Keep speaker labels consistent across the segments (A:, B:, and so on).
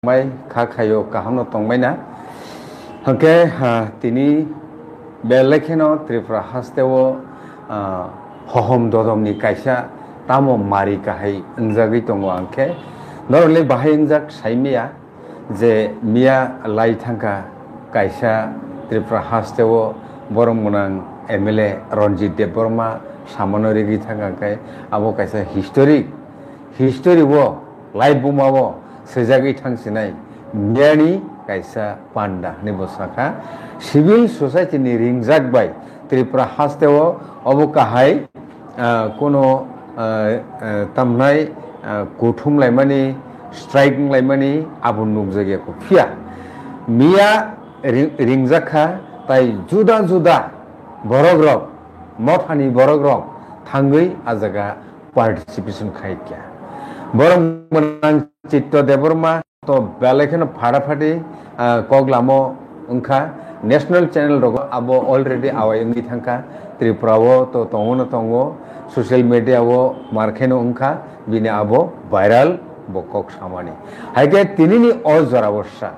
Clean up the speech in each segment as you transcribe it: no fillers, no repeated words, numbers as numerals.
A: Mai khakayo kahamno tongmaina hangke tini belekeno Tripura hasteo hohom dodomni kaisa tamo mari kahai unjagui tongo angke norle bahai unjak saimia je mia lai thangka kaisa Tripura hasteo borong munang MLA Ranjit Deborma samonorigi thangka kai abo kaisa history wo lai bumawo sejagi thangsinai miani kaisa panda ni bosaka civil society ni ringjak bai Tripura hasteo obo kahai kono tamnai kuthum laimani striking laimani abun nugjage ko phia mia ringjaka tai juda borogrok mothani borogrok thangui ajaga participation khaikya borong menang Citto Deborma to belekeno farafati koglamo ungka national channel rogo abo already awai ungi thangka Tripura wo to tongo social media wo markheno ungka bini abo viral bokok samani haike tinini ojora borsa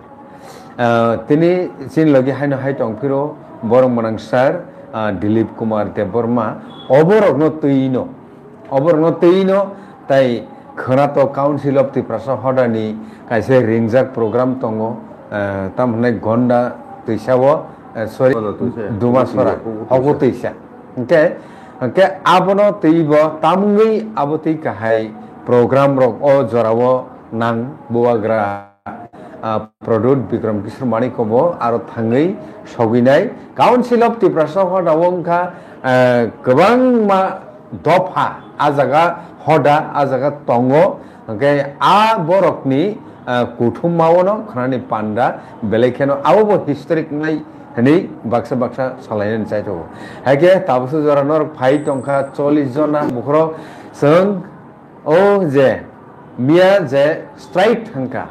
A: tini chin logi haino hai tongpiro borong menang sir Dilip Kumar Deborma oborogno tuino tai Khonato Council of Tripura Hodani kaise ringjak program tongo tamhne gonda tuisawo sorry dumasora hogo tuisa okay abono tuibo tamngui aboti kahai program rok o jorawo nang buagra product Bikram Kishore Manikobo aro thangui soginai Council of Tripura Hodawongka gobang ma dofa ajaga hoda ajaga tongo okay borokni kuthum mawono khnani panda belekeno abo historic nai hani baksa salainen chaito hage tabusu joranor phai tongkha 40 jona mukhro sung o je mia je strike thangka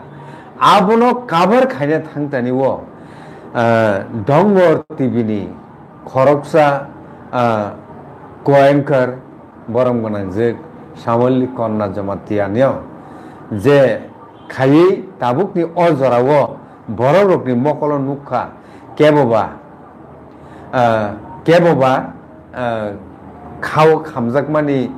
A: abono cover khaine thangtani wo dongor tibini khoroksa koankar borong ganang Samoli Konna Jamatianyo je khai tabukni ojorawo bororokni mokolo nukha keboba khao khamjakmani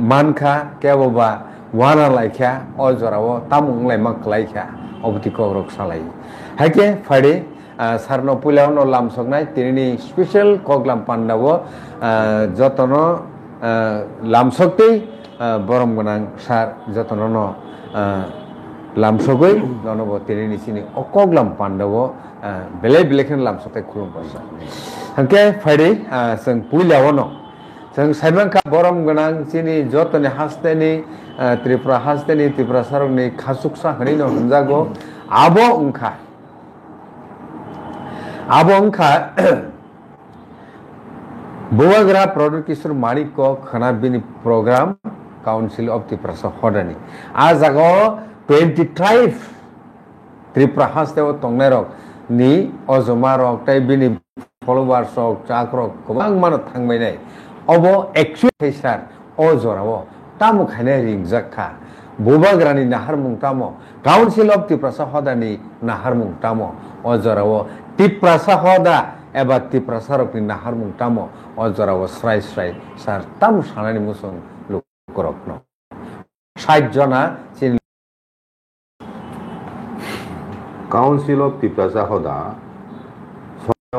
A: mankha keboba wana laikha ojorawo tamung laimak laikha obti kogrok salai hake phade sarno pulano lamsoknai tinini special koglam pandawo jotono lamsokti borom ganang sar jotono lamsogoi nonobo tinini sini okoglam pandawo belekhen lamsokte khulum pasa hangke phade sing puilawono sing saibangka borom ganang sini jotoni hasteni Tripura hasteni Tripura sarokni khasuksa hanino hunjago abo ungkha Buagra Product Kishore Maniko Khanabini Program Council of Tripura Hodani ajago 20 tribe Tripura hasteo tongnerok ni ojomarok tai bini followers ok chakrok kobang mano thangbainai obo actual faisar ojorao tamu khaine ringjakha Buagrani naharmung tamo Council of Tripura Hodani naharmung tamo ojorao Tripura Hoda eba Tripura sarokni naharmung tamo ojorao srai sar tam sanani musung lukorokno 60 jona chin
B: Council of Tripura Hoda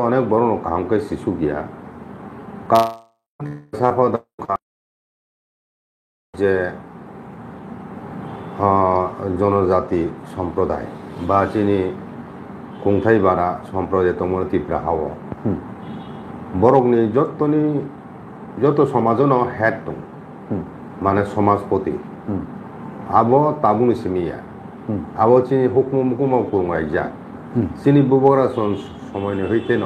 B: অনেক বড় কামকে শিশু গিয়া যে জনজাতি সম্প্রদায় বা চিনি কুংথাই বারা সম্প্রদায় তমর ত্রিপুরা হাও বরকনি যত সমাজন হেড দं মানে সমাজপতি আবো তাবুনি সিমিয়া আবো চিনি হুকুমাও কুমাইজা চিনি বুবরা সময়নি হইতেন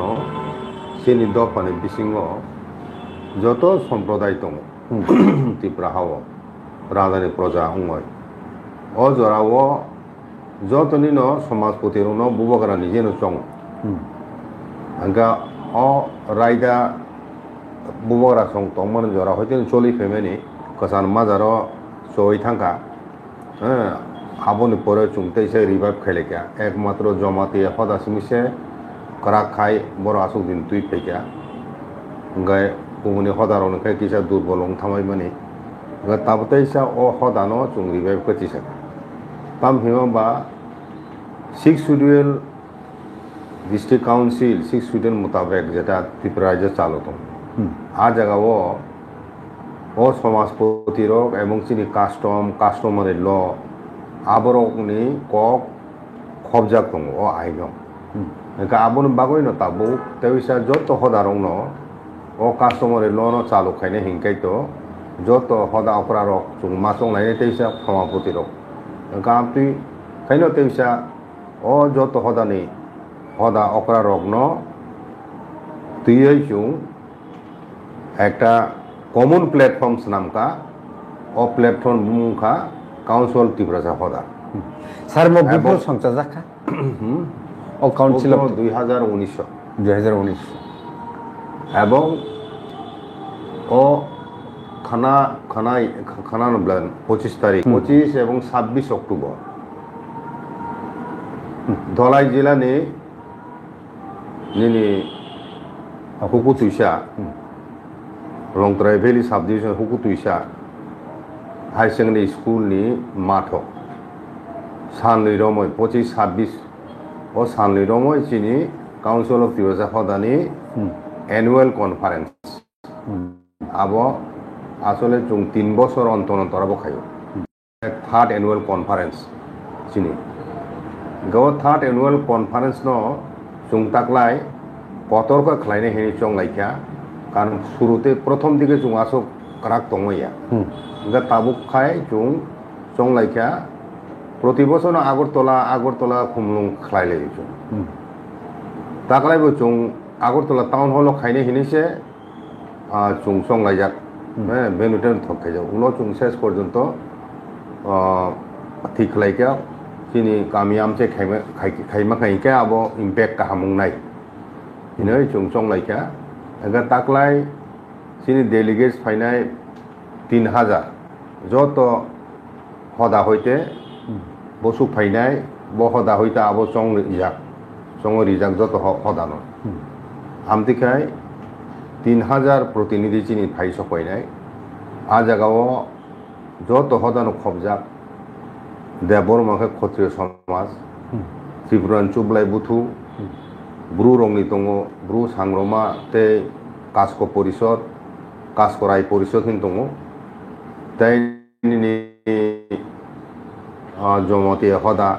B: চিনি দফানি বিসিঙ্গ যত সম্প্রদায় দं ত্রিপুরা হাও রাজধানী প্রজা অঙ্গয় অজরাও যতনি সমাজপতির বুবগরা নিজে চং আঙ্কা রায়দা বুবগরা চং তংমান জরা হইতে চলি ফেমেনি কসান মাজার চই থাকা আবনি পরে চুংতে সে রিভাইভ খাইলে কে একমাত্র জমাতে হদা সিমিসে করা খাই বড় আসুক দিন তুই ফেকা গায়ে কুমনি হদার অনেকে কিসা দুর্বল থামাই মানে তাবতে ইসা ও হদানো চুং রিভাইভ করছি সাকা তাম হিমা বা 6 শিডিউল ডিস্ট্রিক্ট কাউন্সিল 6 শিডিউল মোতাবেক যেটা ত্রিপুরা রাজ্যে চালত আ জায়গাও ও সমাজপতি রোগ এবং চিনি কাস্টমারের ল আবরকনি কক খবজাক দङ ও আইন আবন বাগৈ ন তাবো তেইসা যত হদারং ন ও কাস্টমারের ল ন চালু খাইনে হিংকাইতো যত হদা অপরা রক চুং মাসং লাইনে তেইসা সমাজপতি রোগ আমতুই খাইন তেইসা ও যত হদানি হদা অপরা রক ন তুই চুং একটা কমন প্ল্যাটফর্মস নামকা ও প্ল্যাটফর্ম মুখা কাউন্সিল ত্রিপুরা হদা
A: স্যার মো বিপুল সংস্থা জাখা ও কাউন্সিল 2019
B: এবং ও খানা খানাই খানা নবলেন 25 তারিখ 25 এবং 26 অক্টোবর ধলাই জেলা নে নিনি হুকু তুইসা লংতরাই ভ্যালি সাব ডিভিশন হুকু তুইসা হাই সেকেন্ডারি স্কুল নি মাঠ সানলি রময় 25-26 ও সানলি রময় চিনি কাউন্সিল অফ ত্রিপুরা হদানি অ্যানুয়াল কনফারেন্স আব আসলে চুং 3 বছর অন্তর খাইও থার্ড অ্যানুয়াল কনফারেন্স চিনি গো থার্ড অ্যানুয়াল কনফারেন্স ন চুং তাকলাই কতর্ক খাইনে হেনি চং লাইকা কারণ শুরুতে প্রথম দিকে চুং আসক রাগ দङया তাবুক খাই চং লাইকা প্রতি বছর আগরতলা খুমলুং খাইলে চুং তাকলাইবো চুং আগরতলা টাউন হল খাইনে হিনিসে চুং চং লাইজাক বেনুটেন থকাই যাও উলো চুং শেষ পর্যন্ত ঠিক লাইকা চিনি গামি আমছে খাইমা খাইকা আবো ইম্প্যাক্ট কাহামুং নাই ইনৈ চুং চং লাইকা এগা তাকলাই চিনি ডেলিগেটস ফাইনাই 3000 যত হদা হইতে বসু ফাইনাই ব হদা হইতে আবো চং রিজাক যত হদানো আমতিখাই 3000 প্রতিনিধি চিনি ফাই সপাইনাই আ জায়গাও যত হদানো খবজাক দেবর মাখে ক্ষত্রিয় সমাজ ত্রিপুরান চুবলাই বুথু ব্রু রংনি দङ ব্রু সাংরমা তে কাসকো পরিষদ কাসকরাই পরিষদ হিন দङ তাই জমতি হদা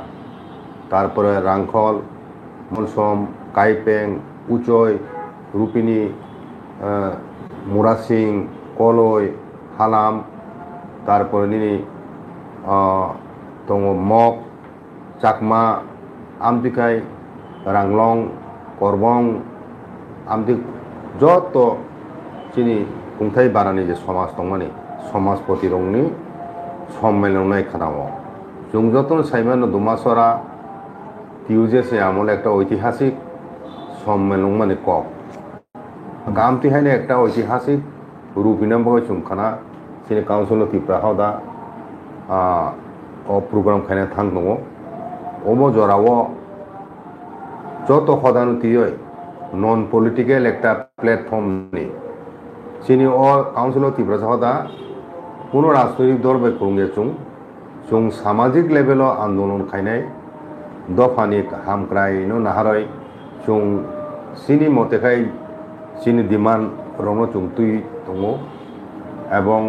B: তারপরে রাংখল মলসম কাইপেং উচয় রূপিনী মুরাসিং কলই হালাম তারপরে নিনি দङ মক চাকমা আমতিকাই রাংলং করবং আমতি যত চিনি खुंथाय बारानि जे समाज दंमानि समाजपति रंनि सम्मेलन खानामो जों जतन साइमान दुमासरा टिउजेसे आमल एक ऐतिहासिक सम्मेलन माने कप गामतिहायने एक ऐतिहासिक रूपिनाम बय चुंखाना सिनि काउन्सिल त्रिपुरा हदा ओ प्रोग्राम खायना थां दङ ओमो जरावो जत हदानु तियै नन पलिटिकल एक प्लेटफर्म नि চিনি ও কাউন্সিল অফ ত্রিপুরা হদা কোনো রাজনৈতিক দল বা খুঙ্গে চুং সামাজিক লেভেল আন্দোলন খাইনাই দফানি হামক্রাই নাহারই চুং চিনি মতেখাই চিনি ডিমান্ড রং চুং তুই দङ এবং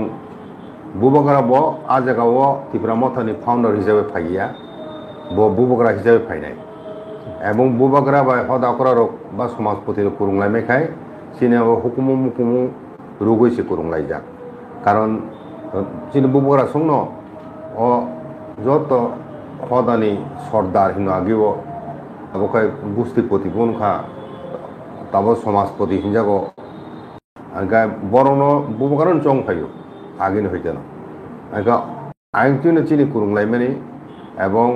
B: বুবগরা ব আ জায়গাও ত্রিপুরা মথানি ফাউন্ডার হিসাবে ফাইয়া বুবগরা হিসাবে ফাইনাই এবং বুবগরা বা হদা করা রোগ বা সমাজপতি কুরুংলাই মেখাই চিনি হুকুমু মুকুমু রুগৈছে কুরুংলাই যাক কারণ চিনি বুবগরা সংন ও যত হদানি সর্দার হিন আগেও আবকাই গোষ্ঠীপতি গুণখা তাব সমাজপতি হিনজাগো গায় বরণ বুবগরান চং ফাইও আগেন হইতেন আগে আইনটিনো চিনি কুরুংলাই মানে এবং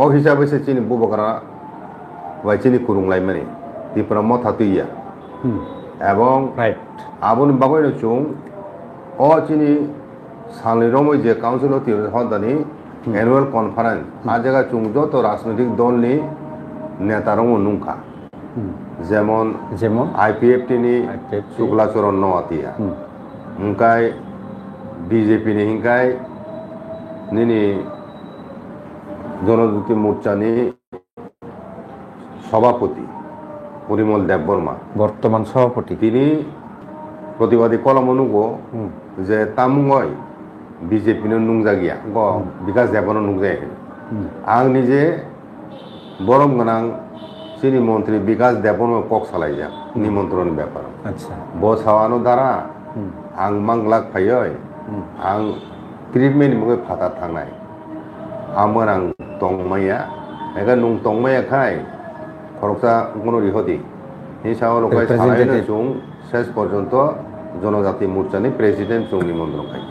B: ও হিসাবে সে চিনি বুবগরা বা চিনি কুরুংলাই মানে ত্রিপুরা মথা তুইয়া এবং আবুন বাবুই চুং ও চিনি সাংলি রমই যে কাউন্সিল অফ ত্রিপুরা হদানি অ্যানুয়াল কনফারেন্স আর জায়গা চুং যত রাজনৈতিক দলনি নেতারং নুংখা যেমন
A: যেমন
B: আইপিএফটি নি
A: IPFT
B: শুক্লাচরণ নওয়াতিয়া ওংকাই বিজেপি নি হিংকাই নিনি জনজ্যোতি মোর্চানি সভাপতি পরিমল দেববর্মা
A: বর্তমান সভাপতি
B: তিনি প্রতিবাদী কলমনুগো যে তামুঙয় বিজেপি নুংজাগিয়া গ বিকাশ দেবন নুংজায় आं निजे बरम गनां सिनी मंत्री विकास देबन कक सालायजा निमंत्रण ब्यापार
A: আচ্ছা
B: बसावानो दारा आं मांगलाक फायै आं ट्रिटमेंट मुगे फाता थांनाय आमोन आं तंगमाया एगा नुं तंगमाया खाय खरकसा कोनो रिहति नि साव लकाय सालायनो जों शेष पर्यन्त जनजाति मोर्चानि प्रेसिडेंट जों निमंत्रण खाय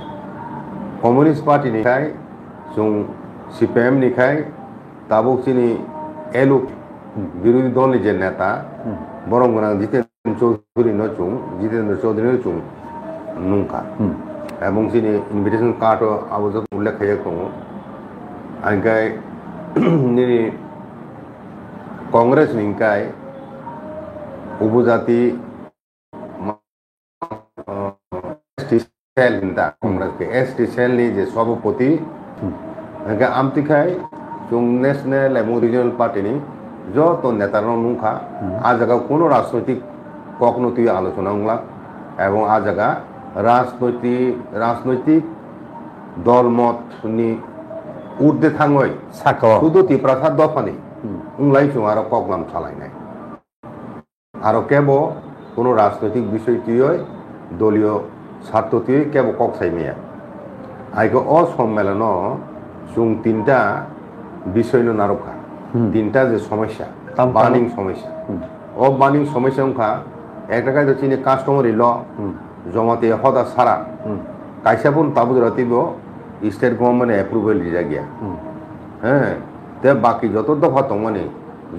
B: कम्युनिस्ट पार्टी नि खाय जों सीपीएम नि खाय ताबुक सिनी एलु বিরোধী দল যে নেতা বরং জিতেন্দ্র চৌধুরী নচুং জিতেন্দ্র চৌধুরী নচুং নুংখা এবং তিনি ইনভিটেশন কার্ড আবজত উল্লেখ খাইয়া দङ आंखाय निनि कांग्रेस निंखाय उपजाति एसटी सेल हिंदा कांग्रेस के एसटी सेल नि जे सभापति आंखाय आमतिखाय जों नेशनल एवं रिजनल पार्टी नि যত নেতার নুখা আ জায়গা কোনো রাজনৈতিক কূটনৈতিক আলোচনা হংলা এবং আ জায়গা রাজনৈতিক দলমতনি ঊর্ধ্বে থাঙই শুধু তিপ্রাসাদ দফানি উংলাই চুং আরো কগলাম চালাইনাই আরো কেব কোনো রাজনৈতিক বিষয়টিও দলীয় স্বার্থটিও কেব কক সাইমিয়া আইকে অসম্মেলন চুং তিনটা বিষয় নারকা তিনটা যে সমস্যা বার্নিং সমস্যা ও বার্নিং সমস্যা উনখা একটা কাজ হচ্ছে কাস্টমারি ল জমাতে হদা সারা কাইসাবন তাবুদ রাতিব স্টেট গভর্নমেন্ট অ্যাপ্রুভাল দিজা গিয়া হ্যাঁ তে বাকি যত দফা দं মানে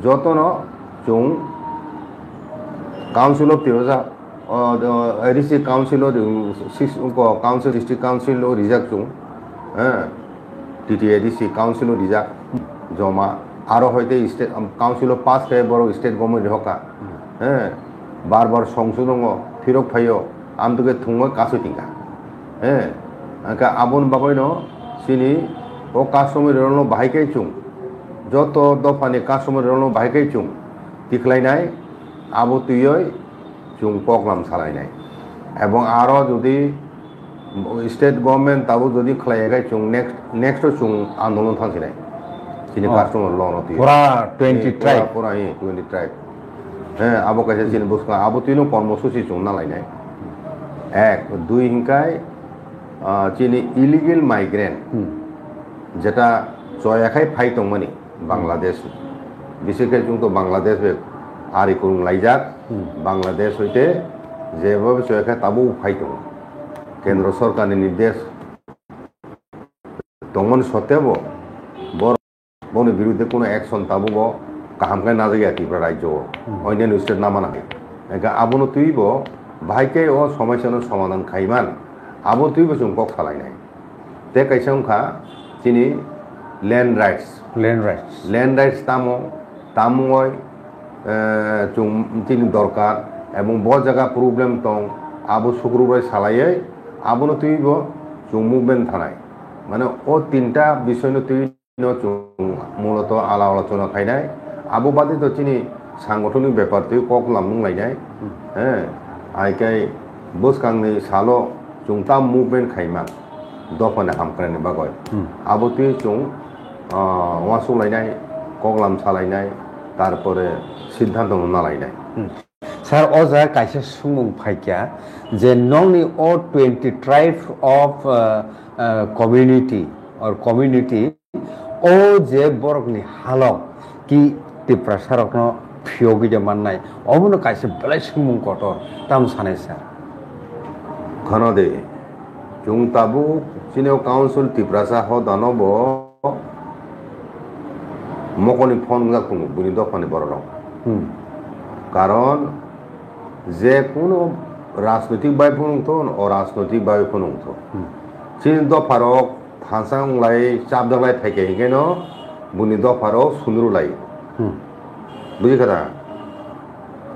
B: যত ন जों काउंसिल ऑफ तिरोजा district council council district council reserve जों टीटीएडीसी काउंसिल रिजार्व जमा आरो हयते स्टेट काउंसिल पास खाय बर स्टेट गवर्नमेंट हका बार बार संसद दङ फिरक फायो आमदुके थुङो कासो तिंगा आंका आबन बाबायनो सिनि ओ कासमि रनो बाहायकै चुं जत दफानि कासमि रनो बाहायकै चुं तिखलायनाय आबो तुयै चुं प्रग्राम सालायनाय एवं आरो जुदि स्टेट गवर्नमेंट ताबो जुदि खलायगाय चुं नेक्स्ट चुं आंदोलन थांसिनाय सिनि कास्टमर लन
A: पूरा 20 ट्राइब
B: पूरा 20 ट्राइब आबो कैसे सिनि बुसका आबो तुइनो कर्मसूची चुं नालायनाय एक दुई हिंकाय चिनि इलिगेल माइग्रेंट जेटा जयाखाय फाइटं माने बांग्लादेश बिसोरखाय जों तो बांग्लादेश बे आरि कुरुं लाइजाक बांग्लादेश हইতে जेबाबो जयाखाय ताबो फाइटं केंद्र सरकारनि निर्देश दंमोन सत्तेबो बनि बिरुद्धे कोनो एक्शन ताबो काहामखाय नाजाया त्रिपुरा राज्य अन्य स्टेट नामानाखै एका आबोनो तुइबो भाइके ओ समस्यानो समाधान खाइमान आबो तुइबो जों कक सालायनाय ते कैसांखा चिनि लैंड राइट्स तामोय जों चिनि दरकार एवं ब जायगा प्रब्लेम दं आबो सुग्रुबाय सालायै आबोनो तुइबो जों मुभमेंट थानाय माने ओ तीनटा विषयनो तुइनो जों मूलत आला आलोचना खायनाय आबो बादे तो चिनि सांगठनिक ब्यापार तुइ कक लामनुं लायनाय आइकाय बोसकांनि सालो जों ता मुभमेंट खायमा दफाने हामख्रायनि बागय आबो तुइ जों वासु लायनाय कगलाम सालायनाय तारपरे सिद्धांत नालायनाय
A: सर ओजा काइसे सुमुं फाइकिया जे नंनि ओ 20 ट्राइब ऑफ कम्युनिटी और कम्युनिटी ओ जे बरकनि हालक कि त्रिपुरा सरकनो फियोगि जे माननाय अबनो काइसे बलाय सुमुं कटर ताम सानै सर
B: खनदे जों ताबु चिनो काउंसिल त्रिपुरा सा हो दानबो मकनि फन गाकुं बुनि दफानि बररं कारण जे कोनो राजनैतिक बायफोनुंथ' अराजनैतिक बायफोनुंथ' चिनि दफारक थांसां लाय चाबदालाय थाइके हिंगेनो बुनि दफारो सुंदरुलाय बुझी कथा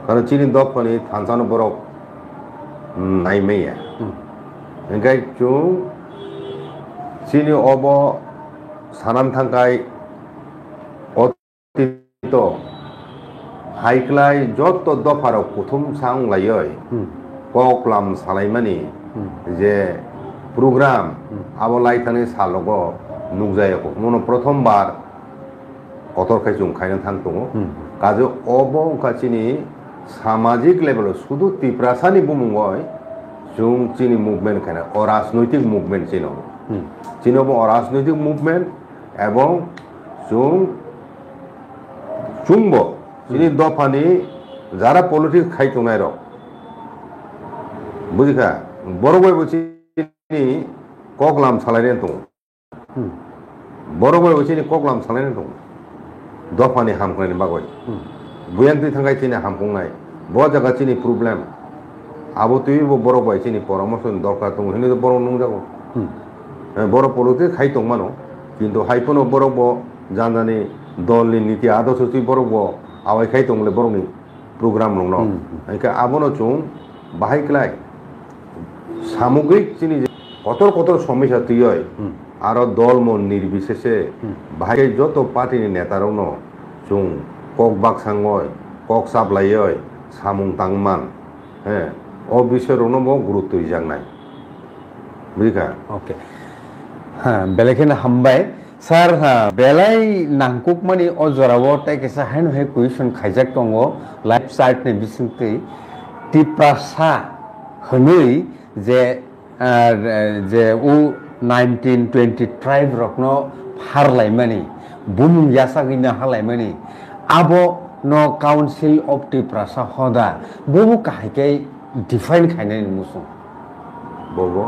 B: कारण चीनी दफानि थांसानो बरक नायमेया ओंखाय जों चीनी अब सानाम थांखाय अतीत हाइक्लाय जत दफारो कुथुम सांग लायै कक्लाम सालायमानि जे प्रोग्राम आबो लाइथानि सालगो नुजायाखो मनो प्रथम बार कतरखाय जों खायनो थांदों काजो अब काचिनि सामाजिक लेभेल शुधु तिप्रासानि बुमुंगय जों चीनी मुभमेंट खायना अराजनैतिक मुभमेंट चिनो चिनोबो अराजनैतिक मुभमेंट एवं जों चुंबो चीनी दफानि जारा पॉलिटिक्स खायतोनाय र बुझिखा बरगयबो चीनी कक्लाम सालायनाय दं बरगयबो चीनी कक्लाम सालायनाय दं दफानि हामखनायनि बागै बुयांति थांगाय चीनी हामखंनाय बहुत जागा चीनी प्रॉब्लेम आबो तुइबो बरगय चीनी परामर्श दरकार दं हिनि बर नं जागो बर पॉलिटिक्स खायतों मानो किन्तु हाइफोनो बरगबो जानजानि दलनि नीति आदर्श तुइ बरगबो आवाय खायतोंले बरगनि प्रोग्राम नं इनका आबोनो जों बाहायक्लाय सामग्रिक चीनी कतर कतर समस्या तुय आरो दल मन निर्विशेषे बाहाय जत पार्टीनि नेतारावनो जों कक बाक्साङय कक साप्लायै सामुं तांमान हे अ बिसोरावनो बो गुरुत्व इजांनाय बुझिखा
A: ओके हाँ बेलेखेना हामबाय सर हाँ बेलाय नांकुक मानि अजरावो ताइकेसा हेन हे क्वेश्चन खाइजाक दंगो लाइफ चार्ट ने बिसिंगति तिप्रासा हनै जे उ 1920 ट्राइब रखनो हारलायमानि बुमुं यासागिना हालायमानि आबो नो काउंसिल ऑफ तिप्रासा होदा बुमु काहिके डिफाइन खायनाय मुसुं
B: बोबो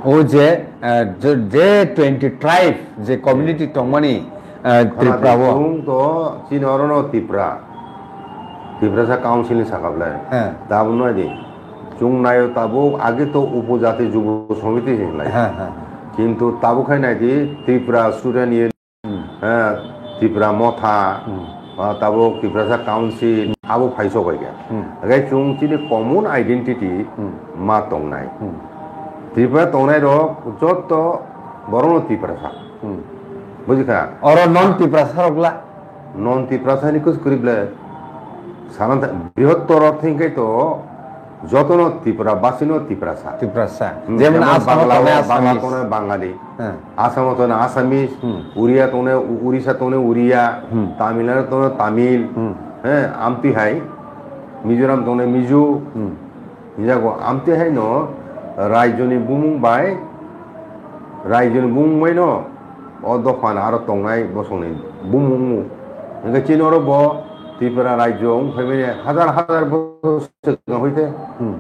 A: ओ जे 20 ट्राइब जे कम्युनिटी तंमानि त्रिपुरावो
B: जों तो चिनरनो तिप्रासा काउंसिल साकाबलाय दाबो नयदि जों नायो ताबो आगे तो उपजाति जुब समिति हिंलाय किंतु ताबो खाय नायदि त्रिपुरा स्टूडेंट त्रिपुरा मथा ताबो तिप्रासा काउंसिल आबो फाइसो गया अगे जों चिनि कॉमन आइडेंटिटी मा तंनाय त्रिपुरा तंनाय रो जत बरनो तिप्रासा बुझिखा
A: और नॉन तिप्रासा रगला
B: नॉन तिप्रासा नि कुछ करिबले सानंत बृहत्तर थिंकै तो जतनो त्रिपुरा बासिनो तिप्रासा
A: जेमन
B: बांला तोने बांगाली आसाम तोने आसामीज उड़िया तोने उड़ीसा तोने उड़िया तामिलनाडु तोने तामिल हैं आमती हाय मिजोराम तोने मिजो निजागो आमती हाय नो रायजोनि बुमुं बाय रायजोनि बुमुंबाय नो अ दफान आरो तंनाय बसंनि बुमुं इनका चिनरो बो त्रिपुरा राज्य फैमाने हजार हजार बोसोर होइते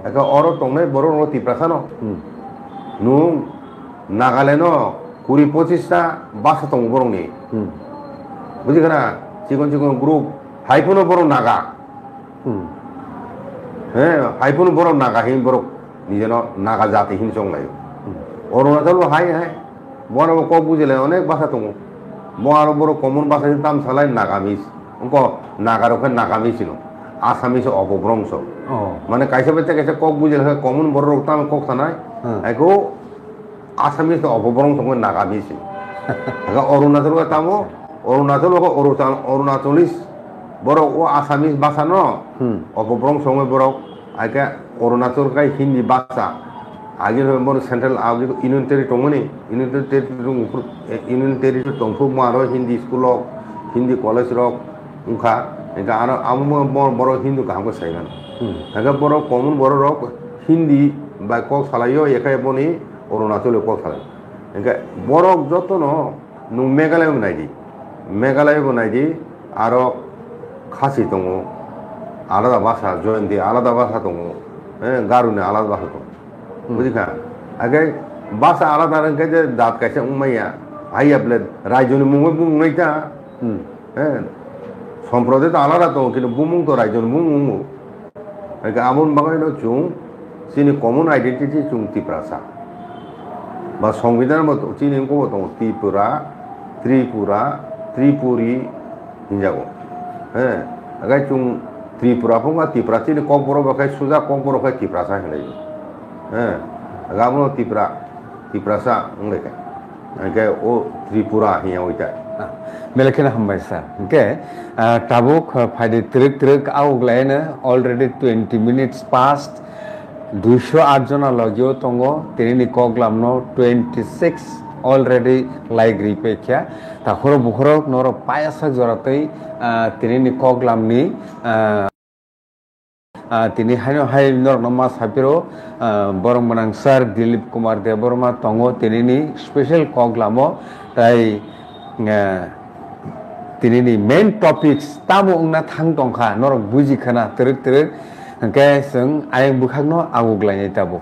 B: एका अरो तंनाय बरो नो तिप्रासा नो नु नागालैंड नो 20-25टा भाषा दं बरंनि बुझिखना चिकन चिकन ग्रुप हाइफोनो बरो नागा हे हाइफोनो बरो नागा हिन बरो निजेनो नागा जाति हिन संलाय अरुणाचल हाय हाय बरो को बुझिले अनेक भाषा दं बो आरो बरो कमन भाषा ताम सालाय नागामिस उनको नागारोखे नागामिसिनो आसामिस अपभ्रंश माने कायसे बेते कैसे कक बुझिले कमन बरो ताम कक थानाय एको आसामिस अपभ्रंश को नागामिसिनो एका अरुणाचल का तामो अरुणाचल को अरुणाचलिस बरो ओ आसामिस भाषा न अपभ्रंश में बरो आके अरुणाचल का हिंदी भाषा आगे बरो सेंट्रल आगे यूनियन टेरिटरी यूनियन टेरिटरी तंफु मारो हिंदी स्कूल हिंदी कॉलेज रक उनका इनका आरो आमो बरो हिंदू काम को सही ना अगर बरो कॉमन बरो रक हिंदी बा कक सालायो एकाय बनी अरुणाचल कक सालाय इनका बरो जतो न नु मेघालय बनायदि आरो खासी दङ आलादा भाषा जयन्ती आलादा भाषा दङ गारुनि आलादा भाषा दङ बुझिखा आगे भाषा आलादा रंगे जे दात कैसे उमैया हाइया ब्ले रायजोनि मुङै बुंनायता सम्प्रदाय आलादा दङ किन्तु बुमुं तो रायजोनि बुमुं आगे आमन बागायनो जों जोंनि कमन आइडेन्टिटी जों तिप्रासा বা সংবিধানের মতো চিনি কব দङ ত্রিপুরা ত্রিপুরা ত্রিপুরি হিনজাগো হ্যাঁ আগাই চুং ত্রিপুরা ফুঙ্গা ত্রিপুরা চিনি কক বড় বাখাই সুজা কক বড় খাই ত্রিপুরা সা হিনাই হ্যাঁ গাবনো ত্রিপুরা ত্রিপুরা সা উংলেখাই আগে ও ত্রিপুরা হিয়া ওইটা
A: Melekena hambai sir. Okay. Tabuk faidi trik auglaina already 20 minutes past. 208 jona logio tongo tini koglamno 26 already like ripekya. Ta khoro bukhoro noro payasak joratei tini koglamni তিনি হাইনো হাই নরনমা সাপিরো বরং মনাং স্যার দিলীপ কুমার দেববর্মা তঙ্গ তিনি স্পেশাল কগলামো তাই তিনি মেইন টপিক্স তামো উংনা থাং টংखा নরক বুজিखाना तृक हंके जों आयं बुखांनो आगुग्लायनाय ताबो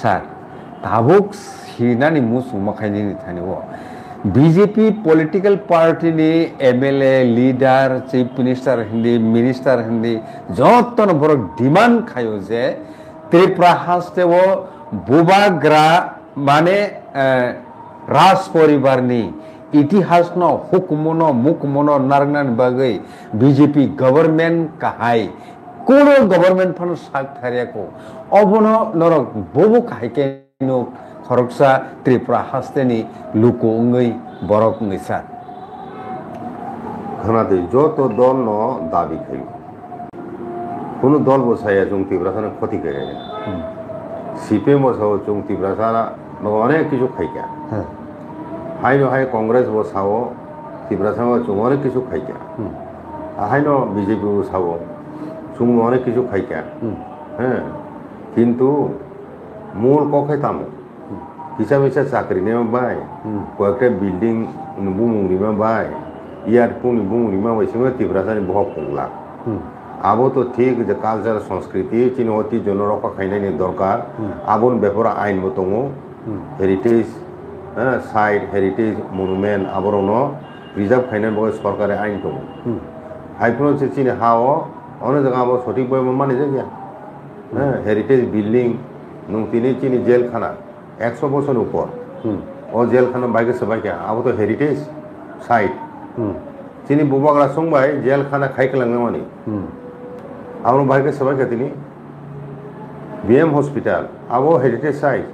A: सार Tabuk हिनानि मुसु मखायनि थानिवो BJP political party नि MLA leader chief minister Hindi जतन बरक डिमांड खायो जे त्रिपुरा हास्तेवो बुबाग्रा माने राज परिवारनि इतिहासनो हुकुमनो मुकमनो नारनान बागै बीजेपी गवर्नमेंट काहाय कोनो गवर्नमेंट फन साकथारियाको अबनो नरक बोबो काहायके नु खरकसा त्रिपुरा हास्तेनि लुको उंगै बरक निसा
B: खानाते যত দল ন দাবি খাই কোনো দল বসায়া जों त्रिपुरा साना ক্ষতি করে সিপিএম বসাও जों त्रिपुरा साना অনেক কিছু খাইকা हाइनो हाय कांग्रेस बसाओ त्रिपुरा साना जों अनेक কিছু খাইকা हाइनो बीजेपी बसाओ जों अनेक কিছু খাইকা হ্যাঁ কিন্তু মূল কখে তামো কিসা মিসা চাকরি নেওয়া বাই কয়েকটা বিল্ডিং বুমুরিমা বাই এয়ারপোর্ট বুমুরিমা বাইসিমা त्रिपुरा सानि बहुत पुंगला आबो तो ठीक जे कालचार संस्कृति चिनो अति जनरक्षा खाइनायनि दरकार आबोन बेफोर आइन बो दङ हेरिटेज साइट हेरिटेज मनुमेन्ट आबोरनो रिजार्व खाइनाय बो सरकारि आइन दङ हाइफोर से चिनि हाओ अने जगह आबो सঠিক भाবে माने जाया हेरिटेज बिल्डिंग नं तिनि चिनि जेल खाना 100 বছর উপর ও জেলখানা বাইকে সবাইকে আবো তো হেরিটেজ সাইট চিনি বুবাগড়া সংবাই জেলখানা খাইকলাঙ্গে মানি আবো বাইকে সবাইকে তিনি বিএম হসপিটাল আবো হেরিটেজ সাইট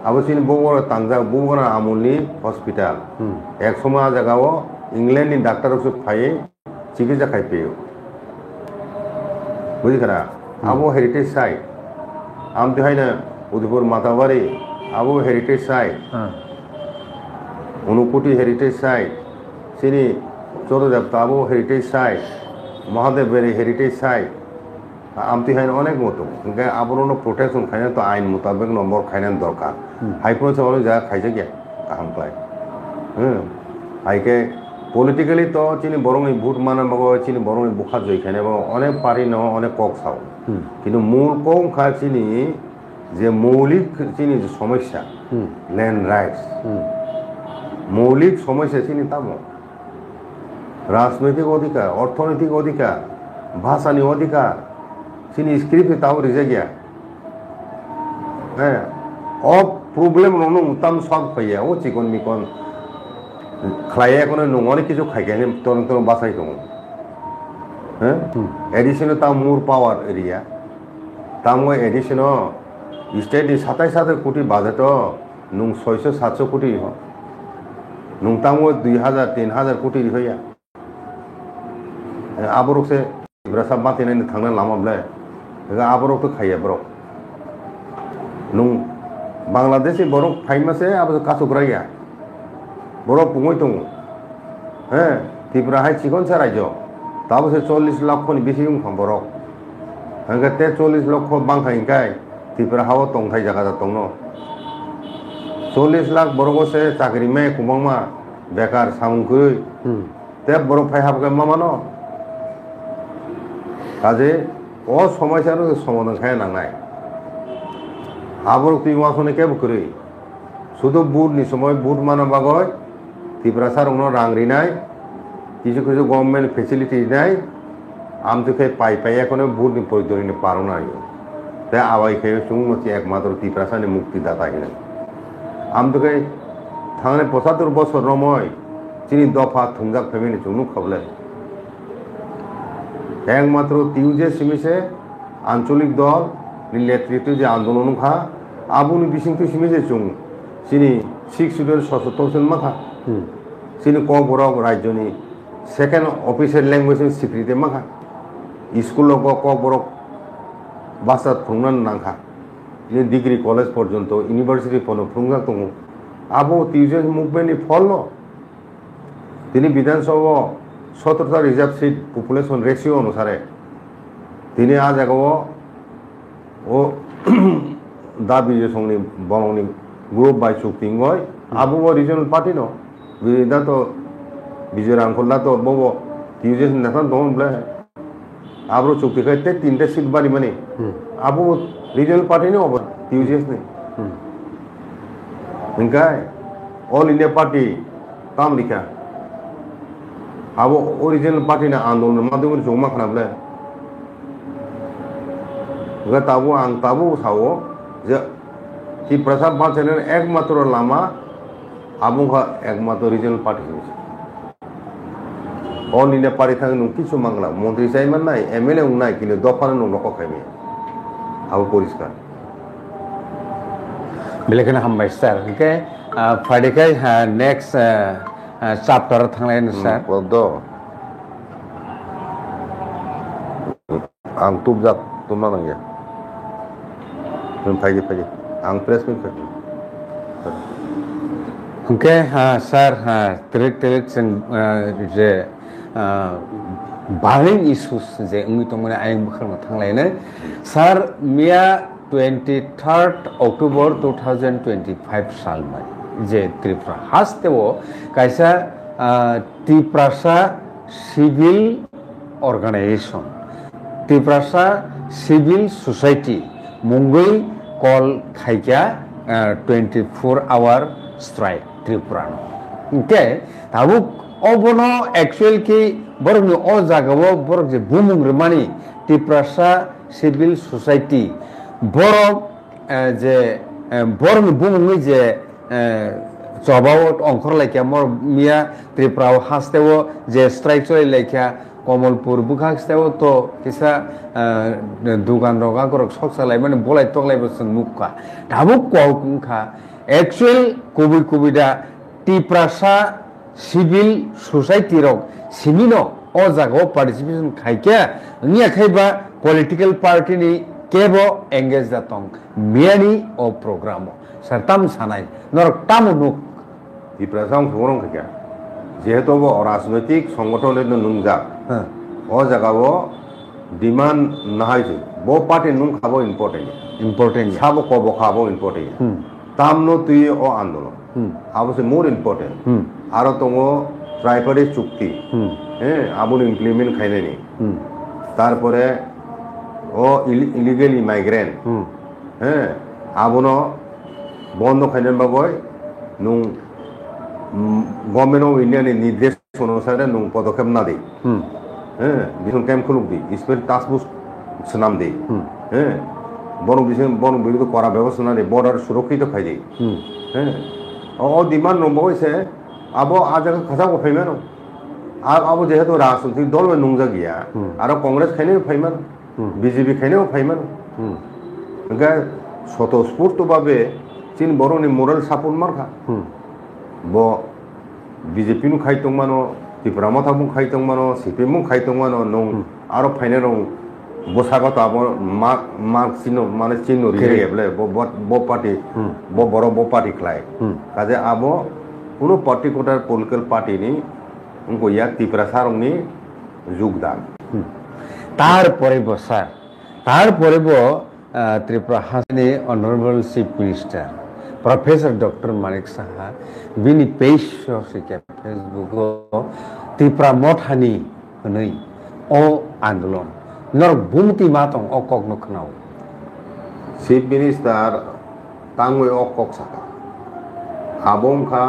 B: আবো চিনি বুবাগড়া তাংজা বুবাগড়া আমুলনি হসপিটাল এক সময় জায়গাও ইংল্যান্ডনি ডাক্তার ওসব খাইয়ে চিকিৎসা খাইপেও বুঝিখানা আবো হেরিটেজ সাইট আমতে হয় না उदयपुर माताबारी आबो heritage site Unakoti heritage site सिनी चौदह आबो heritage site Mahadev Bari heritage site आमती हाइन अनेक मतो इनका आबोनो प्रोटेक्शन खाइना तो आइन मुताबिक नम्बर खाइना दरकार हाइफोर से अनेक जगह खाइसे गया अहमक्लाय हाइके पलिटिकली तो चिनी बरंगै भोट माना बागो चिनी बरंगै बुखा जय खाइना अनेक पार्टी न अनेक कक साव किन्तु मूल कम खा चिनी যে মৌলিক চিনি সমস্যা ল্যান্ড রাইটস মৌলিক সমস্যা চিনি তামো রাজনৈতিক অধিকার অর্থনৈতিক অধিকার ভাষানি অধিকার চিনি স্ক্রিপ্ট তাও রিজে গিয়া হ্যাঁ অব প্রবলেম নং তাম সব পাইয়া ও চিকন মিকন খাইয়া কোনো নং অনেক কিছু খাইগানে তরং তরং বাসাই দङ হ্যাঁ এডিশনাল তাম মোর পাওয়ার এরিয়া তামো এডিশনাল स्टेट 27 कोटी बाजेट नुं 600-700 कोटी नुं तांगो 2000-3000 कोटी होया आबरक से ब्रसा बाते नायनो थांना लामाब्ला आबरक तो खाया बरक नुं बांग्लादेशी बरक फाइमासे आबो कासुग्राया बरक पुङै दङ हे त्रिपुरा हाय चिकन राज्य ताबो से 40 लाख नि बेसि उं बरक हंगा ते 40 लाख बांखाइंकाय त्रिपुरा हाव तंगथाय जागा दङ 40 लाख बरग से चाकरी में कुमांगमा बेकार सामुंखै ते बरग फाय हाबगा मामानो काजे ओ समस्यानो समाधान खाय नांनाय आबरक तिवासने के बकरै शुद्ध बुट नि समय बुट माना बागय त्रिपुरा सारंनो रांग्रिनाय किछु किछु गवर्नमेंट फेसिलिटी नाय आमतुखे पाइ एखोनो बुट नि परिदरिनि पारनाय ते आवाई खे सुंग मति एकमात्र त्रिपुरा सानि मुक्तिदाता हिना আমদকে থাংনে ৭৫ বছর রময় চিনি দফা থুমজাক ফ্যামিলি চুনু খাবলে একমাত্র তিউজে সিমিসে আঞ্চলিক দল নেতৃত্ব যে আন্দোলন খা আবুনি বিসিংতু সিমিসে চুং চিনি 6 শিডিউল ৭৭ মাখা চিনি ক বরক রাজ্যনি সেকেন্ড অফিসিয়াল ল্যাঙ্গুয়েজ স্বীকৃতি মাখা স্কুল ক বরক ভাষা ফুংনান নাখা ডিগ্রি কলেজ পর্যন্ত ইউনিভার্সিটি পর্যন্ত ফুংনা দङ আবু তিউজে মুভমেন্টনি ফল তিনি বিধানসভা 17টা রিজার্ভ সিট পপুলেশন রেশিও অনুসারে তিনি আজ এগাও ও দা বিজয় সংনি বংনি গ্রুপ বাই চুক্তি গয় আবু রিজনাল পার্টি ন বিদা তো বিজয় রাংখলা তো বব তিউজে নেতা দङ বলে আবরো চুক্তি খাইতে 3টে সিট বাড়ি মানে আবু রিজনাল পার্টি নে অব তিউজেস নে ইনকাই অল ইন্ডিয়া পার্টি কাম লিখা আবো অরিজিনাল পার্টি না আন্দোলনের মাধ্যমে জমা খানাবলে তাবো আং তাবো সাও যে কি প্রসাদ বাঁচানোর একমাত্র লামা আবুখা একমাত্র রিজনাল পার্টি হয়েছে অল ইন্ডিয়া পার্টি থাকে নুন কিছু মাংলা মন্ত্রী চাইমান নাই এমএলএ নাই কিন্তু দফানো নুন নক খাইবে আবু পরিষ্কার
A: बेलेखाने हामबाय सार ओके फाइडेखाय नेक्स्ट चैप्टर थांलायनो सार
B: द आं तुबजाक तुमना नांगे फाइजे आं प्रेस में
A: ओके सार तेरेक जों जे बार्निं इश्यूस जे उंनि तंमोने आयें बोखारनो थांलायनो सार मिया 23rd October 2025 साल में जे त्रिपुरा हास्तेव कैसा त्रिपुरासा सिविल ऑर्गेनाइजेशन त्रिपुरासा सिविल सोसाइटी मुंगई कॉल खाइका 24 आवर स्ट्राइक त्रिपुरा ओके ताबु अबनो एक्चुअल की बरग ओ जागाव बरग जे बुमुंग रमानी त्रिपुरासा सिविल सोसाइटी बरक जे बरक बुमुंग जे जबाव अंखर लाइका मर मिया त्रिपुरा हास्तेव जे स्ट्राइक चले लाइका कमलपुर बुखास्तेव तो किसा दुकान रगा करक सकसालाय माने बलाय तगलाय बसन मुखा दाबु कौखा एक्चुअल कोविदा त्रिपुरासा सिविल सोसाइटी रक सिमिनो ओ जागाव पार्टिसिपेशन खाइका निया खाइबा पॉलिटिकल पार्टी नि केबो एंगेज जातों मियानी ओ प्रोग्राम सरताम सानाय नरक तामुनु
B: त्रिपुरासां खबरं खाइका जेहेतु वो राजनैतिक संगठन नुंजा ओ जगाव डिमांड नाहायजे बो पार्टी नुं खाबो इम्पोर्टेंट साबो कबो खाबो इम्पोर्टेंट तामनो तुई ओ आंदोलन आबो से मोर इम्पोर्टेंट आरो तंगो ट्राइपार्टी चुक्ति आबुन इमप्लिमेंट खाइनायनि तारपरे ओ इलिगेल इमाइग्रेंट आबुनो बंद खाइनान बाबय नुं गवर्नमेंट ऑफ इंडिया ने निर्देश अनुसार नुं पदक्षेप ना दे बिसन कैम्प खुलुक दी इसमें टास्क फोर्स नाम दे बन बिरुद्ध करा व्यवस्था ना दे बॉर्डर सुरक्षित खाई दे और डिमांड नंबर से अब आज खसा को फैमान अब जेहेतु राजनीतिक दल में नुंजा गया और कांग्रेस खाने फैमान बीजेपी खाने फैमान स्वतःस्फूर्त भावे चीन बर'नि मोरेल सापर्ट मारखा बो बीजेपी नु खाइतों मानो त्रिपुरा माथा मुं खाइतों मानो सीपीएम मुं खाइतों मानो नं आरो फाइने नं बसागत आबो मार्क चिनो माने चिनो रिएबले बो पार्टी बो बरो बो पार्टी खलाय काजे आबो कोनो पार्टिकुलर पॉलिटिकल पार्टी नि उनको या त्रिपुरा सारंनि योगदान
A: तारपरे बो सार तारपरे बो त्रिपुरा हासनि honourable chief minister professor doctor Manik Saha बिनि पेज के फेसबुक त्रिपुरा मथानि हनै ओ आंदोलन नर बुमति मातों ओ कगनो खनाव
B: चीफ मिनिस्टर तांगवे ओ कक साका आबंखा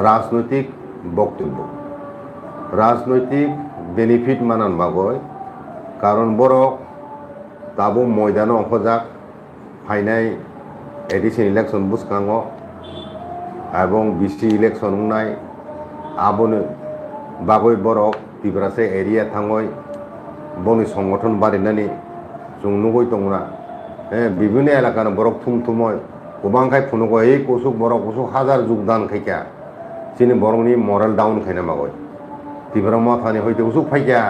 B: राजनैतिक बक्तव्य राजनैतिक बेनिफिट मानान बागय कारण बरक ताबो मैदान अंखजाक फाइनाय एडिशन इलेक्शन बुसखांगो এবং বিসি ইলেকশন উনাই আবনো বাগৈ বরক তিব্রাসে এরিয়া থাঙ্গই বনি সংগঠন বাড়িনানি जों नुगै दंना বিভিন্ন এলাকার বরক থুমথুময় গোবাंखाय फुनुगो এই কুসুক বরক কুসুক হাজার যোগদান খাইকা চিনি বরংনি মরাল ডাউन খাইना मागय তিব্রা মাথানি হইতে উসুক ফাইগা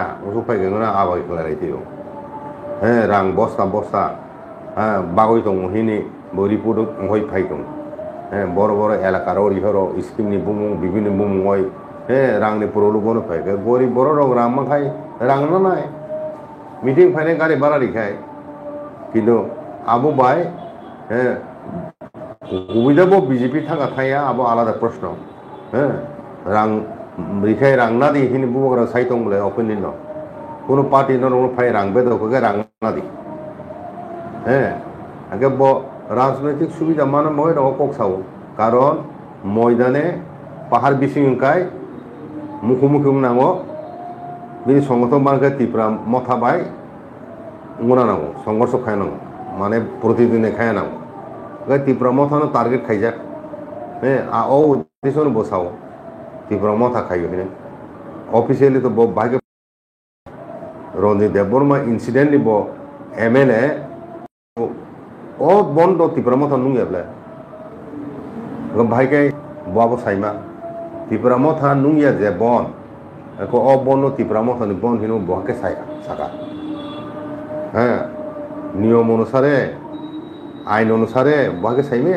B: আবাই খলারাইতিও রাং বস্তা বস্তা বাগৈ দं হিনি বরিপুদ হই ফাইদं বড় বড় এলাকার ওরিহর স্কিমনি বুমুং বিভিন্ন বুমুংয় রাংনি পুরোলুগনো ফাইগা গরিব বড় রং রামাখাই রাং না নাই মিটিং ফাইনে গাড়ি ভাড়া রিখায় কিন্তু আবো বাই সুবিধাবো বিজেপি থাকা থাইয়া আবো আলাদা প্রশ্ন রাং রিখায় রাং না দি হিনি বুমগ্রা সাইতং বলে অপিনিয়ন কোনো পার্টি নন ফাই রাং বেদকে রাং না দি আগে রাজনৈতিক সুবিধা মানে মই রঙ কক সাও কারণ ময়দানে পাহাড় বিশিংকায় মুখোমুখি নাঙো বিনি সংগঠন বানকে ত্রিপুরা মথা বাই উনা নাঙো সংঘর্ষ খাই নাঙো মানে প্রতিদিনে খাই নাঙো ত্রিপুরা মথানো টার্গেট খাইজাক ও উদ্দেশ্য বসাও ত্রিপুরা মথা খাইও হিনে অফিসিয়ালি তো ভাগ্য রঞ্জিত দেববর্মা ইনসিডেন্টলি এমএলএ ও বন্ধ ত্রিপুরা মথা নুঙ্গিয়াবলে ভাইকে বাবু সাইমা ত্রিপুরা মথা নুঙ্গিয়া যে বন ও বন ত্রিপুরা মথানি বন হিনু বহাকে সাকা নিয়ম অনুসারে আইন অনুসারে বহাকে সাইমে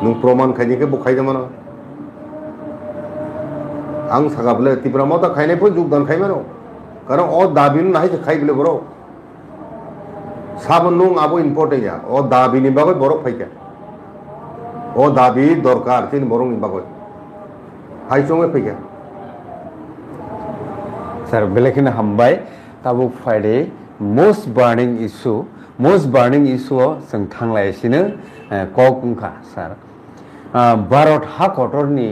B: নুং প্রমাণ খাইনিকে বখাই দে মানো আং সাকা বলে ত্রিপুরা মথা খাইনে পর যোগদান খাইমানো কারণ ও দাবি নাই খাই বলে বড় সাব নুং আবো ইম্পর্টেন্ট ও দাবি নি বাগৈ বড় ফাইকা ও দাবি দরকার তিন বরং নি বাগৈ হাইচংয়ে ফাইকা
A: স্যার বেলেখিন হামবাই তাবুক ফাইডে most burning issue जों थांलायसिनो कक उंखा स्যার भारत हाकटरनि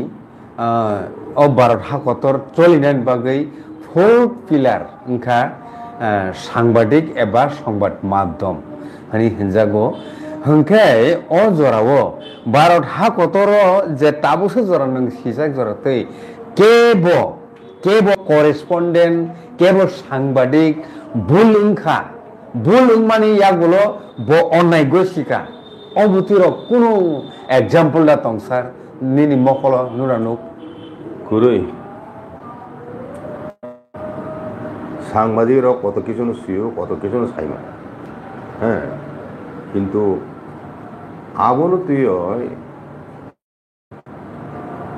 A: भारत हाकटर चलिनायनि बागै 4 पिलार उंखा সাংবাদিক এবা সংবাদ মাধ্যম হানি হিনজাগো হংখাই অ জরাও ভারত হাকতর যে তাবুসে জরা নং সিজাক জরাতৈ কেব করেসপন্ডেন্ট কেব সাংবাদিক ভুল মানে ইয়াগুলো অন্যায় গসিকা অবুতির কোনো এক্সাম্পল দা তং স্যার নিনি মকল নুরানুক
B: কুরুই সাংবাদিকরা কত কিছু শুয়েও কত কিছু সাইমা কিন্তু আবনো তুই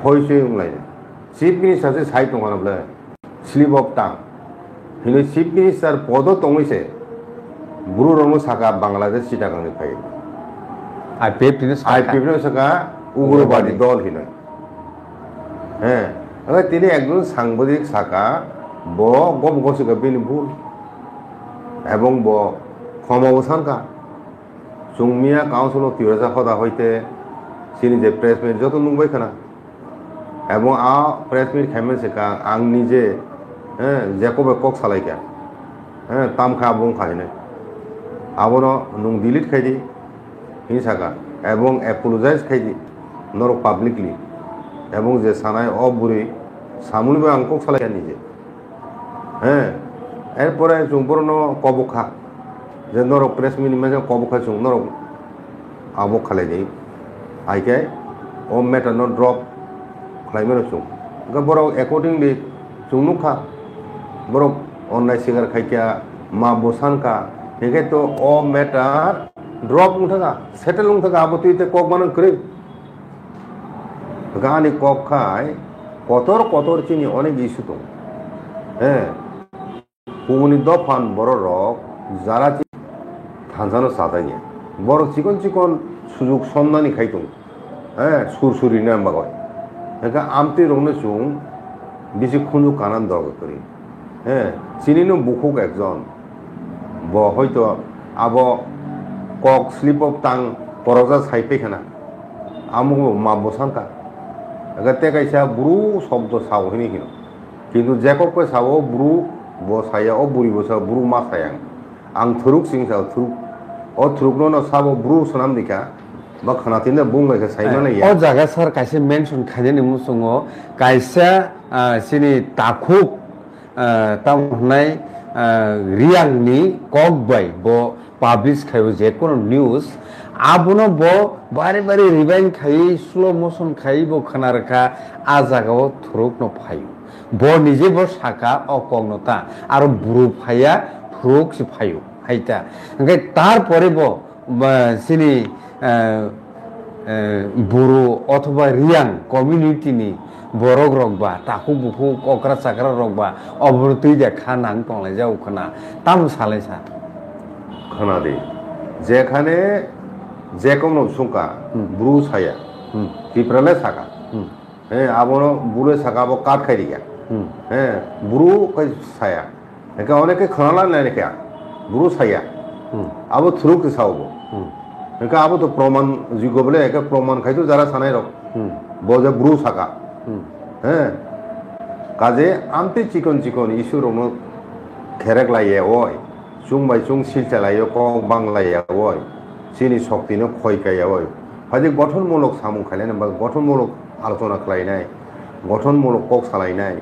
B: হয়েছে চিফ মিনিস্টার সাই দোকান বলে স্লিপ অফ টাং কিন্তু চিফ মিনিস্টার পদ তংছে বুড়ো রঙ সাকা বাংলাদেশ চিটাগাং ফাই আইপিএফ সাকা উগ্রবাদী দল হিনয় তিনি একজন সাংবাদিক সাকা গম গসিকা বিনি ভুল এবং ক্ষমাবসানকা চুংমিয়া কাউন্সিল তিরাজা হদা হইতে সিনি যে প্রেস মিট যত নুবাই খানা এবং প্রেস মিট খাইমেন সেকা আং নিজে যেকবে কক সালাইকা তামখা বং খাইনে আবনো নুং ডিলিট খাইদি হিসাকা এবং অ্যাপোলোজাইজ খাইদি নরক পাবলিকলি এবং যে সানায় বুড়ি সামুনিবে আং কক সালাইকা নিজে এরপরে চুংপুরন কবখা যে নরক প্রেস মিট মেজে কবখা চুং নরক আবক খালাই যাই আইকে ও মেটার ন ড্রপ খাইমেন চুং বরক একর্ডিংলি চুংনুখা বরক অন্যায় সিগার খাইকা মা বসানকা হেগে তো ও মেটার ড্রপ উঠাকা সেটেল উঠাকা আবতীতে কক বানান করে গানি কক খাই কতর চিনি অনেক ইস্যু তো কুমনি দফান বড় রক যারা থানজানো সাদাইনি বড় চিকন সুযোগ সন্ধানী খাইতো সুরসুরি নাম বাগয় আমতি রংনে চুং বেশি খুঁজু কানান দরকার করি চিনিনো বুকুক একজন হয়তো আব কক স্লিপ অফ টাং করজা সাইপেখানা আমুক মা বসানকা তে কাইসা বুড়ু শব্দ সাও হিনি কিনো কিন্তু জ্যাকক সাও বুড়ু বসায়া বুড়ি বসা বুড়ু মা সায়াং আং থুরুক সিং সাও থুরুক o thurukno no sabo bru sonam dika ba khanatin bung mai ka saimana
A: o
B: ya
A: jaga sar kaise mention khaide ni musungo kaisa sini takhuk tamhnai riang ni kokbai bo publish khayo je kono news abono bo bare bare rewind khai slow motion khai bo khanarkha a jagao thurukno phayo bo nije bo saka o kognota aro buru phaya thuruk si phayo haita ngai tar pore bo sini buru অথবা রিয়াং কমিউনিটিনি বরক রকবা তাকু বুকু ককরা চাকরা রকবা অবরতই দেখা নাং টংলাই যাও খানা তাম সালাইসা
B: খানা দে যেখানে যে কোনো সুকা ব্রু ছায়া ত্রিপুরালে থাকা হ্যাঁ আবনো বুড়ে থাকাবো কাঠ খাই দিয়া হ্যাঁ ব্রু কই ছায়া একে অনেকে খানালা নাই রেখে ব্রু ছায়া আবো থ্রুক সাউবো একে আবো তো প্রমাণ যোগ্য বলে একে প্রমাণ খাইতো যারা সানাই রক বজে ব্রু থাকা হ্যাঁ কাজে আমতে চিকন চিকন ইস্যুর অনু খেরেক লাইয়ে ওই চুং বাই চুং সিলচা লাইয়ে কক বাংলাইয়া ওই চিনি শক্তিনো খয়কাইয়া ওই হয়তো গঠনমূলক সামু খাইলেন বা গঠনমূলক আলোচনা খালাইনাই গঠনমূলক কক সালাইনাই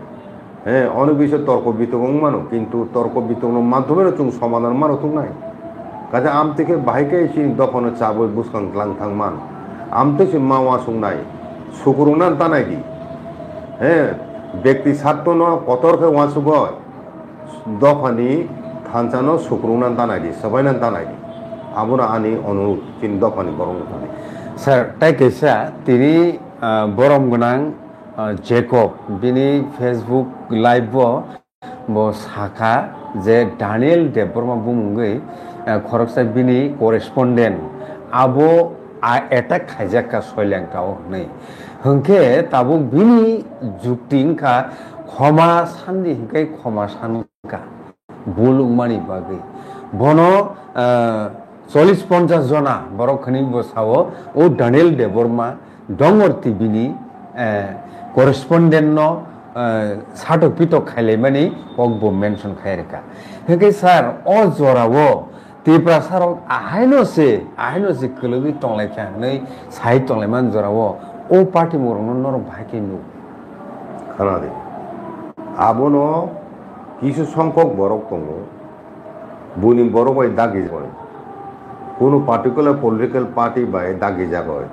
B: হ্যাঁ অনেক বিষয়ে তর্ক বিতর্ক মানো কিন্তু তর্ক বিতর্কের মাধ্যমে চুং সমাধান মানো তুং নাই কাজে আম থেকে বাহিকে চিনি দফানো চাবই বুসকাং লাংথাং মান আমতে সে মাওয়া সুংনাই সুকুরুনান তানাই দি হ্যাঁ ব্যক্তি স্বার্থ ন কতরকে ওয়াসুগয় দফানি থানচানো সুকুরুনান তানাই দি সবাইনান তানাই দি আবুরা আনি অনুরোধ চিনি দফানি বরং থানি
A: স্যার তাই কেসা তিনি বরম গোনাং জেকব বিনি Facebook live bo saka je Daniel Deborma bumungui khoroksa bini correspondent abo attack khajaka soilangkao nei hongke tabuk bini juktingka khoma sandi hingkai khoma sanka bulungmani bagai bono 40-50 jona borok khani bosao o Daniel Deborma dongorti bini correspondent no সাটক পিটক খাইলে মানে Kokborok mention খাইরেকা হেকে sir অ জরাও Tripura sir আহাইনসে কলবি টংলাইখা नै সাই টংলাইমান জরাও ও পার্টি মরন নরম ভাইকে নু
B: খানাদে আবনো কিছু সংখ্যক বরক দङ বুনি বরক বাই দাগি যায় কোনো পার্টিকুলার পলিটিক্যাল পার্টি বাই দাগি যাগয়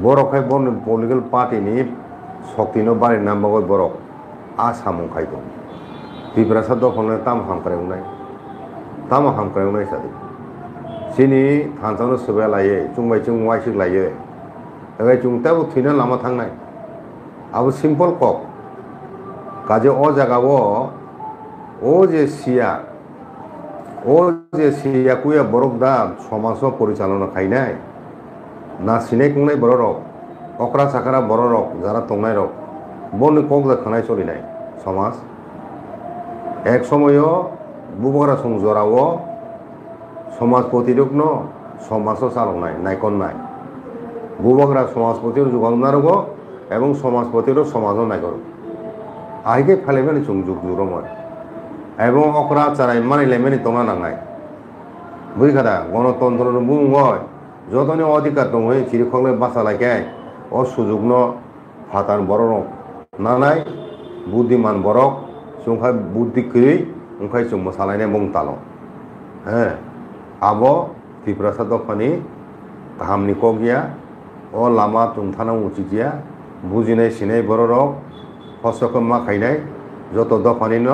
B: বরখাই বন পলিটিক্যাল পার্টি নি শক্তিনো বাড়ির নাম বাগৈ বরক আ সামু খাইত ত্রিপুরা সাদ দখলনে তাম হামক্রাইনাই সাদি সিনি থানসানো সোবে লাইয়ে চুংবাই চুং ওয়াইसिक लायो এগাই চুংতাবো থিনা লামা থাংনাই আবো সিম্পল কক কাজে অ জাগাবো ও যে সিয়া কুয়া বরক দা সমাজ পরিচালনা খাইনাই না সিনাই কুংনাই বড় অকরা চাকরা বড় রক যারা টংনাই রক বন কক খানাই চলিনাই সমাজ এক সময়ও বুবরা সং জরাও সমাজ প্রতিরোধ ন সমাজ চালনাই নাইকন নাই বুবরা সমাজ প্রতিরোধ যুগাংনা রগ এবং সমাজ প্রতিরোধ সমাজও নাইকর আইকে ফেলেমেনি চুং যুগ জুরময় এবং অকরা চারাই মানিলেমেনি টংনা নাংনাই বুঝিখাদা গণতন্ত্র বুংয় যতনি অধিকার দङ চিরিখলে বাসা লাইকে ও সুযোগ ন ফাতান বড় নানাই বুদ্ধিমান বরক চুংখাই বুদ্ধি করি ওখাই চুং মশালাইনে মং তাল হ্যাঁ আবো ত্রিপুরা দফানি গাহামনি কগিয়া ও লামা তুমথানা উচিতিয়া বুঝিনাই সিনাই বড় রক হস্তকে মা খাইনাই যত দফানি ন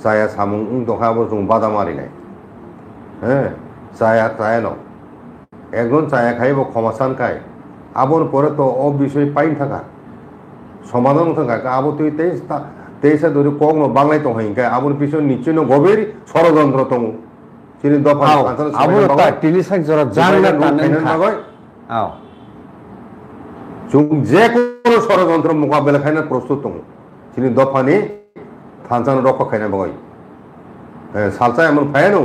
B: চায়া সামুং দখাবো চুং বাদা মারিনাই হ্যাঁ চায়া ন একজন চায়া খাইব ক্ষমাসান খাই আবন পরে তো ও বিষয় পাইন থাকা সমাধান থাকা আবো তুই তেইশা ধরে কক বাংলায় তো হইন আবন পিছনে নিশ্চয় গভীর ষড়যন্ত্র তম তিনি দফা যে কোনো ষড়যন্ত্র মোকাবেলা খাইনা প্রস্তুত তম তিনি দফানি থানসান রক্ষ খাইনা বগাই সালসা এমন ফায়ানো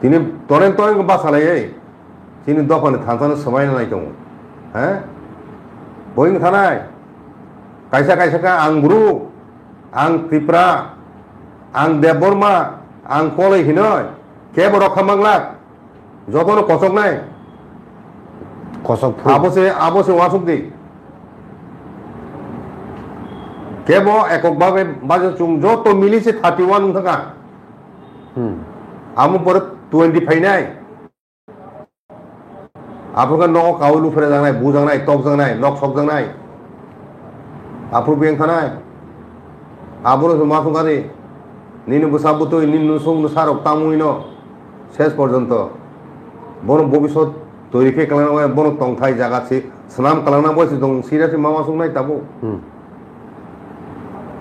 B: তিনি তরেন বাসালাই তিনি দফানি থানসান সবাই নাই তম হ্যাঁ বইং থানায় কাইসা আং ব্রু আং ত্রিপুরা আং দেববর্মা আং কলাই হিনয় কে বড় খামাংলা যতন কচক নাই
A: কসক
B: আবসে ওয়াসুক দি কেব এককভাবে বাজে চুং যত মিলিছে 31 থাকা আমু পরে 25 নাই আপনার ন কাউলু ফেরে জানাই বু জানাই টক জানাই লক সক জানাই আপনার বেং খানাই আপনার মাসুং গাড়ি নিনু বসাবো তো নিনু সং সারক তামুই ন শেষ পর্যন্ত বন ভবিষ্যৎ তৈরি কে কালানা বন টংথাই জাগাছি স্নাম কালানা বসে দং সিরিয়াসলি মামা সং নাই তাবো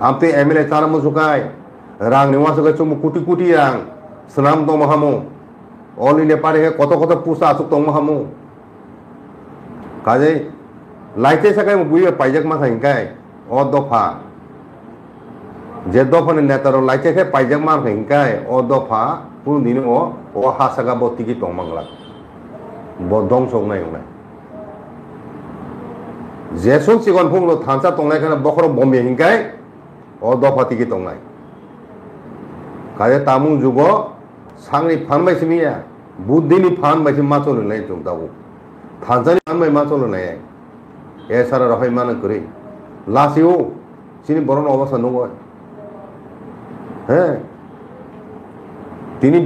B: আমতে এমএলএ চারামো সুকাই রাং নেওয়া সুকাই চুমু কোটি কোটি রাং স্নাম দং মাহামো অল ইন্ডিয়া পারে কত কত পুসা আসুক দং মাহামো কাজে লাইতে সাকাই বুয়ে পাইজাক মাথা হিংকাই অ দফা যে দফানি নেতার লাইতে খাই পাইজাক মাথা হিংকাই অ দফা পুরো দিন ও হাসাকা বতিকি টংমাংলা বদং সংনাই উনাই যেসন সিগন ফুংলো থানসা টংনাই খানা বখর বম্বে হিংকাই ও দফা তিকি টংনাই কাজে তামুং যুগ সাংনি ফান বাইসি মিয়া বুদ্ধিনি ফান বাইসি মাচল নাই চুং তাবু থানসানি ফান বাই মাচল নাই এ সারা রহাই মান করে লাসিও চিনি বরণ অবস্থা নয় হ্যাঁ তিনি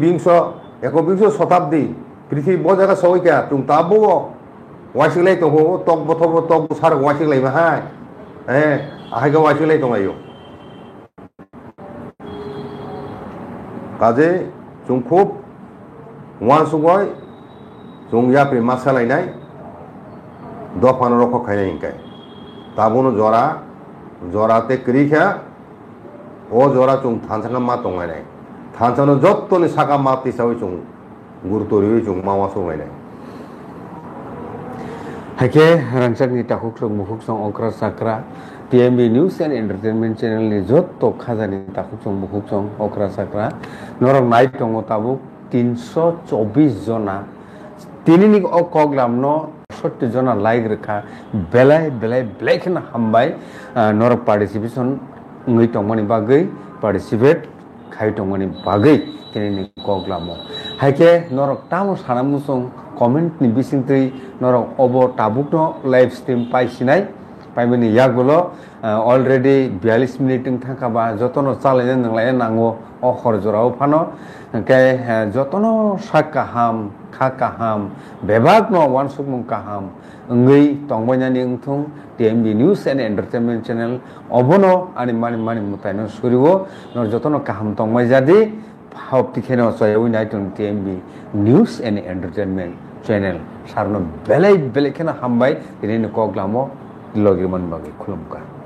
B: একবিংশ শতাব্দী পৃথিবী বজাকা সবাইকা তুমি তাবো ওয়াইসিলাই তো হো তক বথব তক সার ওয়াইসিলাই মা হাই হ্যাঁ আহাইকা ওয়াইসিলাই তো আইও কাজে जों খুব ওয়ান সুগয় जों याप्रि मा सालायनाय दफानो रख खायनाय हिंकाय ताबोनो जराते क्रिखा ओ जरा जों थानसांगा मा तंगायनाय थानसानो जत्तनि साका मा तिसावै जों गुरुतरियै जों मावा संगायनाय
A: हाके रांसाकनि ताखुख्लुक मुखुकसं अंक्रा साक्रा TMB news and entertainment channel नि जत्तो खाजानि ताखुख्लुक मुखुकसं अंक्रा साक्रा नरक नाइट दङ ताबुक 324 जना तिनिनि कग्लामनो 70 जना लाइक रेखा बेलाय ब्लेखना हामबाय नरक participation ngui tongmani bagui participate khai tongmani bagui tinini koglammo haike norok tamo sanamusong comment ni bisingtui norok obo tabukno live stream paisinai paimani yagulo already 42 minute thakaba jotono chalaina nanglai nango okhor jorao phano ke jotono sakaham khakaham bebagno wansukmung kaham ngui tongbainani ngthung TMB News and Entertainment Channel obono ani mani mutaino suriwo nor jotono kaham tongmai jadi hopti kheno soyoi naitung TMB News and Entertainment Channel sarno belai khena hambai tinini koglamo logiman bagi khulumka